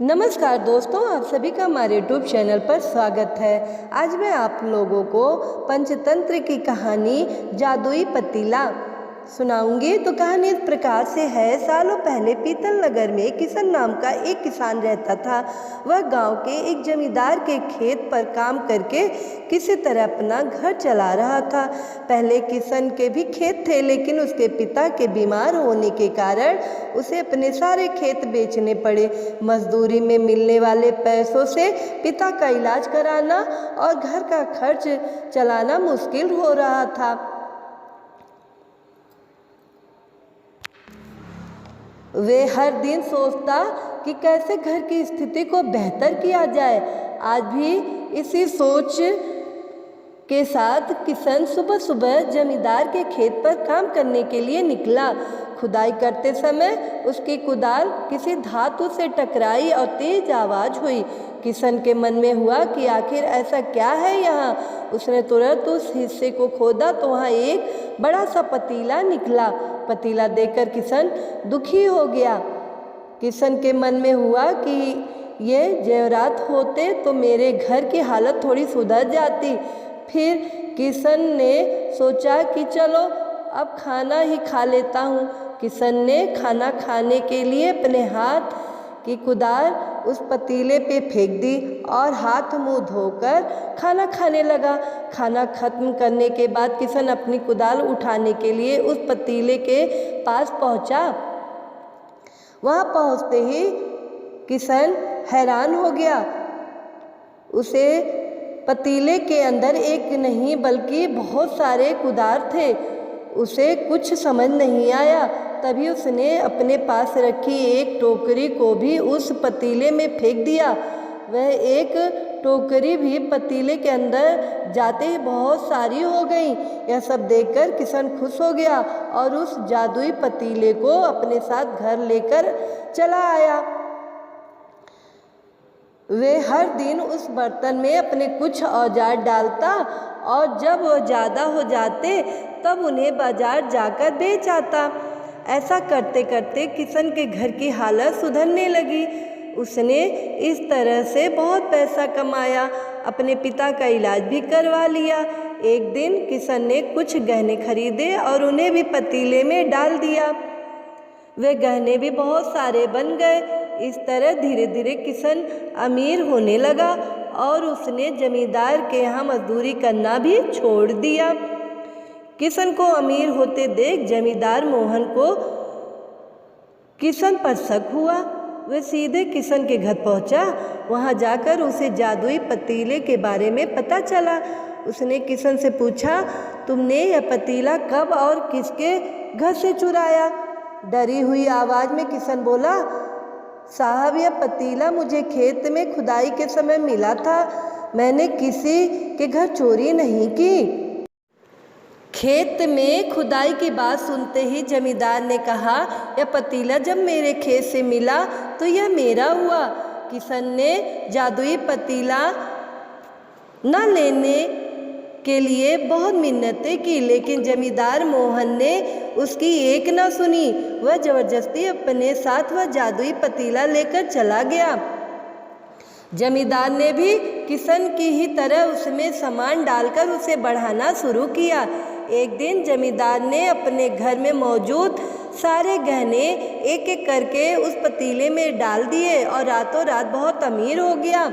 नमस्कार दोस्तों, आप सभी का हमारे यूट्यूब चैनल पर स्वागत है। आज मैं आप लोगों को पंचतंत्र की कहानी जादुई पतीला सुनाऊंगी। तो कहानी इस प्रकार से है। सालों पहले पीतल नगर में किशन नाम का एक किसान रहता था। वह गांव के एक जमींदार के खेत पर काम करके किसी तरह अपना घर चला रहा था। पहले किशन के भी खेत थे, लेकिन उसके पिता के बीमार होने के कारण उसे अपने सारे खेत बेचने पड़े। मजदूरी में मिलने वाले पैसों से पिता का इलाज कराना और घर का खर्च चलाना मुश्किल हो रहा था। वे हर दिन सोचता कि कैसे घर की स्थिति को बेहतर किया जाए। आज भी इसी सोच के साथ किशन सुबह सुबह जमींदार के खेत पर काम करने के लिए निकला। खुदाई करते समय उसकी कुदाल किसी धातु से टकराई और तेज आवाज़ हुई। किशन के मन में हुआ कि आखिर ऐसा क्या है यहाँ। उसने तुरंत उस हिस्से को खोदा तो वहाँ एक बड़ा सा पतीला निकला। पतीला देखकर किशन दुखी हो गया। किशन के मन में हुआ कि ये जेवरात होते तो मेरे घर की हालत थोड़ी सुधर जाती। फिर किशन ने सोचा कि चलो अब खाना ही खा लेता हूँ। किशन ने खाना खाने के लिए अपने हाथ की कुदाल उस पतीले पे फेंक दी और हाथ मुंह धोकर खाना खाने लगा। खाना खत्म करने के बाद किशन अपनी कुदाल उठाने के लिए उस पतीले के पास पहुंचा। वहां पहुंचते ही किशन हैरान हो गया। उसे पतीले के अंदर एक नहीं बल्कि बहुत सारे कुदार थे। उसे कुछ समझ नहीं आया। तभी उसने अपने पास रखी एक टोकरी को भी उस पतीले में फेंक दिया। वह एक टोकरी भी पतीले के अंदर जाते ही बहुत सारी हो गई। यह सब देखकर किशन खुश हो गया और उस जादुई पतीले को अपने साथ घर लेकर चला आया। वे हर दिन उस बर्तन में अपने कुछ औजार डालता और जब वह ज़्यादा हो जाते तब उन्हें बाजार जाकर बेच आता। ऐसा करते करते किशन के घर की हालत सुधरने लगी। उसने इस तरह से बहुत पैसा कमाया, अपने पिता का इलाज भी करवा लिया। एक दिन किशन ने कुछ गहने खरीदे और उन्हें भी पतीले में डाल दिया। वे गहने भी बहुत सारे बन गए। इस तरह धीरे धीरे किशन अमीर होने लगा और उसने जमींदार के यहाँ मजदूरी करना भी छोड़ दिया। किशन को अमीर होते देख जमींदार मोहन को किशन पर शक हुआ। वह सीधे किशन के घर पहुंचा। वहां जाकर उसे जादुई पतीले के बारे में पता चला। उसने किशन से पूछा, तुमने यह पतीला कब और किसके घर से चुराया? डरी हुई आवाज़ में किशन बोला, साहब यह पतीला मुझे खेत में खुदाई के समय मिला था। मैंने किसी के घर चोरी नहीं की। खेत में खुदाई की बात सुनते ही जमींदार ने कहा, यह पतीला जब मेरे खेत से मिला तो यह मेरा हुआ। किशन ने जादुई पतीला न लेने के लिए बहुत मिन्नतें की, लेकिन जमींदार मोहन ने उसकी एक न सुनी। वह जबरदस्ती अपने साथ वह जादुई पतीला लेकर चला गया। जमींदार ने भी किशन की ही तरह उसमें सामान डालकर उसे बढ़ाना शुरू किया। एक दिन जमींदार ने अपने घर में मौजूद सारे गहने एक एक करके उस पतीले में डाल दिए और रातों रात बहुत अमीर हो गया।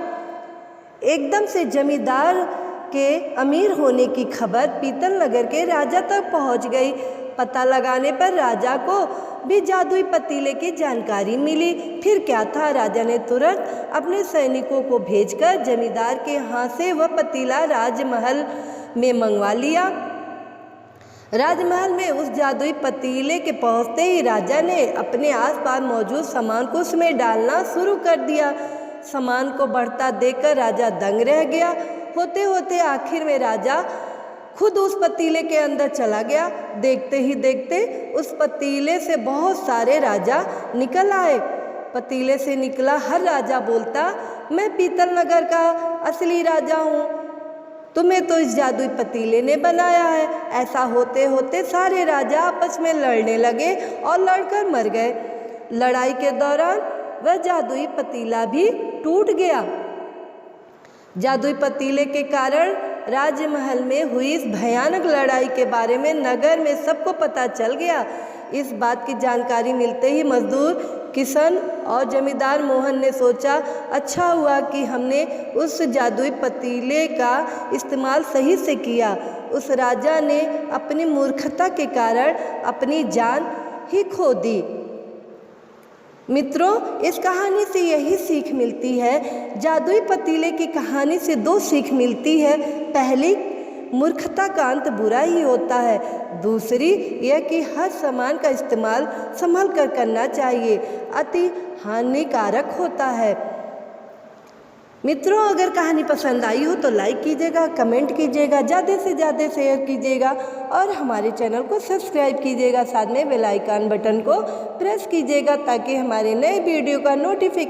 एकदम से जमींदार के अमीर होने की खबर पीतल नगर के राजा तक पहुंच गई। पता लगाने पर राजा को भी जादुई पतीले की जानकारी मिली। फिर क्या था, राजा ने तुरंत अपने सैनिकों को भेजकर जमींदार के यहाँ से वह पतीला राजमहल में मंगवा लिया। राजमहल में उस जादुई पतीले के पहुँचते ही राजा ने अपने आसपास मौजूद सामान को उसमें डालना शुरू कर दिया। सामान को बढ़ता देखकर राजा दंग रह गया। होते होते आखिर में राजा खुद उस पतीले के अंदर चला गया। देखते ही देखते उस पतीले से बहुत सारे राजा निकल आए। पतीले से निकला हर राजा बोलता, मैं पीतल नगर का असली राजा हूँ, तुम्हें तो इस जादुई पतीले ने बनाया है। ऐसा होते होते सारे राजा आपस में लड़ने लगे और लड़कर मर गए। लड़ाई के दौरान वह जादुई पतीला भी टूट गया। जादुई पतीले के कारण राजमहल में हुई इस भयानक लड़ाई के बारे में नगर में सबको पता चल गया। इस बात की जानकारी मिलते ही मजदूर किशन और जमींदार मोहन ने सोचा, अच्छा हुआ कि हमने उस जादुई पतीले का इस्तेमाल सही से किया। उस राजा ने अपनी मूर्खता के कारण अपनी जान ही खो दी। मित्रों, इस कहानी से यही सीख मिलती है, जादुई पतीले की कहानी से दो सीख मिलती है। पहली, मूर्खता का अंत बुरा ही होता है। दूसरी यह कि हर सामान का इस्तेमाल संभल कर करना चाहिए, अति हानिकारक होता है। मित्रों, अगर कहानी पसंद आई हो तो लाइक कीजिएगा, कमेंट कीजिएगा, ज़्यादा से ज़्यादा शेयर कीजिएगा और हमारे चैनल को सब्सक्राइब कीजिएगा। साथ में बेल आइकन बटन को प्रेस कीजिएगा ताकि हमारे नए वीडियो का नोटिफिकेशन